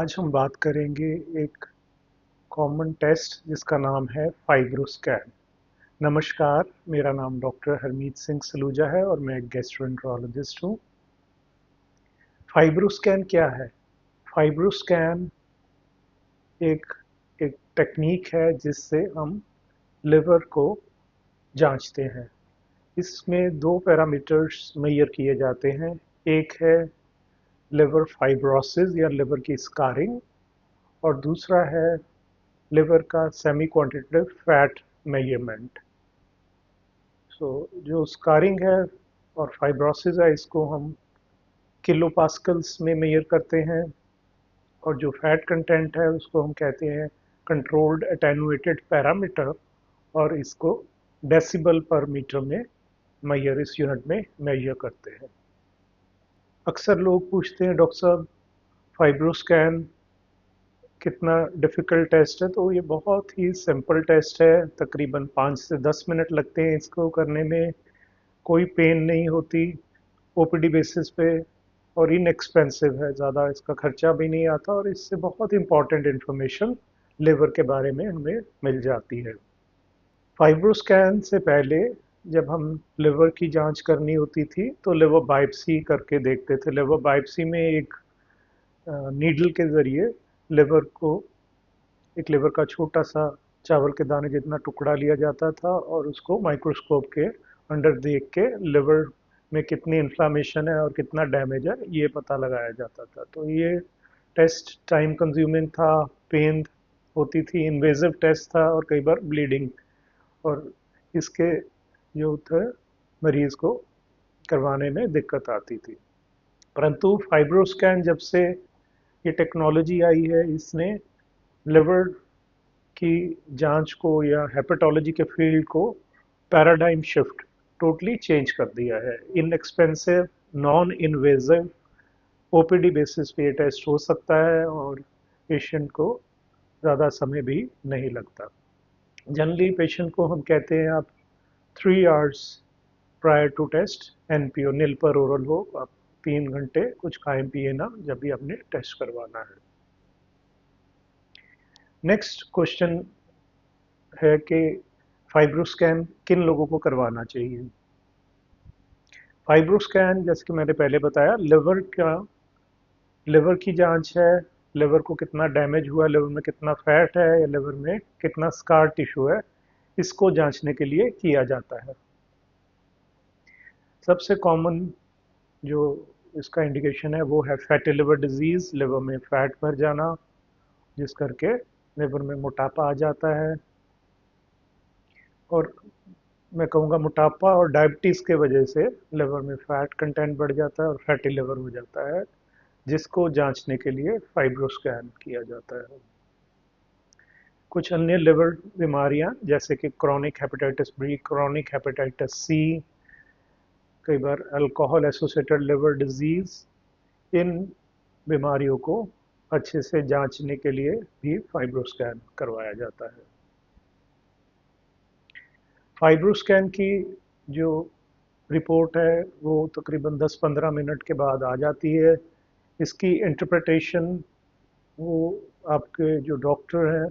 आज हम बात करेंगे एक कॉमन टेस्ट जिसका नाम है फाइब्रोस्कैन। नमस्कार, मेरा नाम डॉक्टर हरमीत सिंह सलूजा है और मैं एक गैस्ट्रोएंटरोलॉजिस्ट हूँ। फाइब्रोस्कैन क्या है? फाइब्रोस्कैन एक एक टेक्निक है जिससे हम लिवर को जांचते हैं। इसमें दो पैरामीटर्स मेजर किए जाते हैं। एक है लिवर फाइब्रोसिस या लिवर की स्कारिंग और दूसरा है लिवर का सेमी क्वांटिटेटिव फैट मेजरमेंट। जो स्कारिंग है और फाइब्रोसिस है इसको हम किलो पास्कल्स में मेजर करते हैं और जो फैट कंटेंट है उसको हम कहते हैं कंट्रोल्ड एटेन्यूएटेड पैरामीटर और इसको डेसिबल पर मीटर में मेजर इस यूनिट में मेजर करते हैं। अक्सर लोग पूछते हैं डॉक्टर साहब फाइब्रोस्कैन कितना डिफ़िकल्ट टेस्ट है, तो ये बहुत ही सिंपल टेस्ट है। तकरीबन 5 से 10 मिनट लगते हैं इसको करने में। कोई पेन नहीं होती, ओपीडी बेसिस पे और इनएक्सपेंसिव है, ज़्यादा इसका खर्चा भी नहीं आता और इससे बहुत इंपॉर्टेंट इन्फॉर्मेशन लिवर के बारे में हमें मिल जाती है। फाइब्रोस्कैन से पहले जब हम लिवर की जांच करनी होती थी तो लिवर बायोप्सी करके देखते थे। लिवर बायोप्सी में एक नीडल के ज़रिए लिवर को एक लिवर का छोटा सा चावल के दाने जितना टुकड़ा लिया जाता था और उसको माइक्रोस्कोप के अंडर देख के लिवर में कितनी इन्फ्लामेशन है और कितना डैमेज है ये पता लगाया जाता था। तो ये टेस्ट टाइम कंज्यूमिंग था, पेन होती थी, इन्वेजिव टेस्ट था और कई बार ब्लीडिंग और इसके जो थे मरीज को करवाने में दिक्कत आती थी। परंतु फाइब्रोस्कैन जब से ये टेक्नोलॉजी आई है इसने लिवर की जांच को या हेपेटोलॉजी के फील्ड को पैराडाइम शिफ्ट टोटली चेंज कर दिया है। Inexpensive, non invasive OPD basis पे ये टेस्ट हो सकता है और पेशेंट को ज़्यादा समय भी नहीं लगता। जनरली पेशेंट को हम कहते हैं आप 3 hours prior to test NPO nil per oral हो, आप 3 घंटे कुछ खाएं पिए ना जब भी आपने टेस्ट करवाना है। नेक्स्ट क्वेश्चन है कि फाइब्रोस्कैन किन लोगों को करवाना चाहिए। फाइब्रोस्कैन जैसे कि मैंने पहले बताया लिवर की जांच है। लिवर को कितना डैमेज हुआ, लिवर में कितना फैट है या लिवर में कितना स्कार टिश्यू है, इसको जांचने के लिए किया जाता है। सबसे कॉमन जो इसका इंडिकेशन है वो है फैटी लिवर डिजीज, लिवर में फैट भर जाना जिस करके लिवर में मोटापा आ जाता है। और मैं कहूँगा मोटापा और डायबिटीज़ के वजह से लिवर में फैट कंटेंट बढ़ जाता है और फैटी लिवर हो जाता है, जिसको जांचने के लिए फाइब्रोस्कैन किया जाता है। कुछ अन्य लिवर बीमारियां जैसे कि chronic hepatitis B, chronic hepatitis C, कई बार अल्कोहल एसोसिएटेड लिवर डिजीज, इन बीमारियों को अच्छे से जांचने के लिए भी फाइब्रोस्कैन करवाया जाता है। फाइब्रोस्कैन की जो रिपोर्ट है वो तकरीबन 10-15 मिनट के बाद आ जाती है। इसकी इंटरप्रिटेशन वो आपके जो डॉक्टर हैं,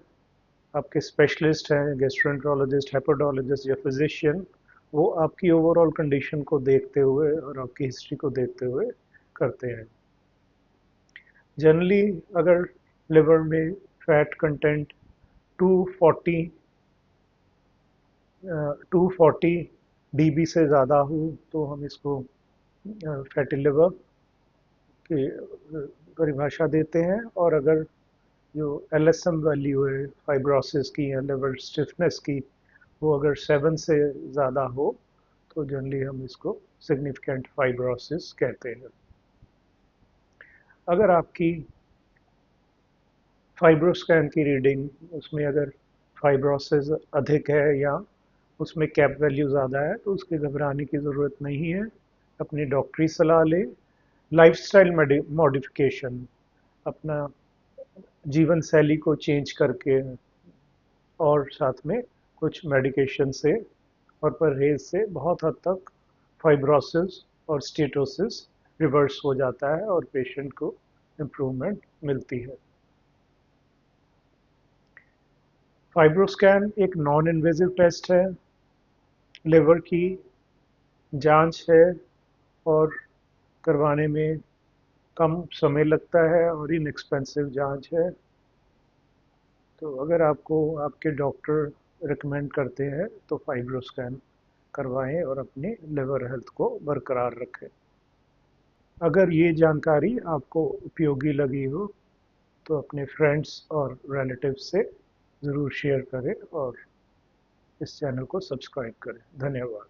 आपके स्पेशलिस्ट हैं, गैस्ट्रोएंटरोलॉजिस्ट, हेपेटोलॉजिस्ट या फिजिशियन, वो आपकी ओवरऑल कंडीशन को देखते हुए और आपकी हिस्ट्री को देखते हुए करते हैं। जनरली अगर लिवर में फैट कंटेंट 240 240 डीबी से ज़्यादा हो तो हम इसको फैटी लिवर की परिभाषा देते हैं। और अगर जो एलएसएम वैल्यू है फाइब्रोसिस की या लिवर स्टिफनेस की वो अगर 7 से ज़्यादा हो तो जनरली हम इसको सिग्निफिकेंट फाइब्रोसिस कहते हैं। अगर आपकी फाइब्रोस्कैन की रीडिंग उसमें अगर फाइब्रोसिस अधिक है या उसमें कैप वैल्यू ज़्यादा है तो उसके घबराने की ज़रूरत नहीं है। अपनी डॉक्टरी सलाह लें। लाइफस्टाइल मॉडिफिकेशन, अपना जीवन शैली को चेंज करके और साथ में कुछ मेडिकेशन से और परहेज से बहुत हद तक फाइब्रोसिस और स्टेटोसिस रिवर्स हो जाता है और पेशेंट को इम्प्रूवमेंट मिलती है। फाइब्रोस्कैन एक नॉन इन्वेजिव टेस्ट है, लिवर की जांच है और करवाने में कम समय लगता है और इनएक्सपेंसिव जांच है। तो अगर आपको आपके डॉक्टर रिकमेंड करते हैं तो फाइब्रोस्कैन करवाएं और अपनी लिवर हेल्थ को बरकरार रखें। अगर ये जानकारी आपको उपयोगी लगी हो तो अपने फ्रेंड्स और रिलेटिव्स से ज़रूर शेयर करें और इस चैनल को सब्सक्राइब करें। धन्यवाद।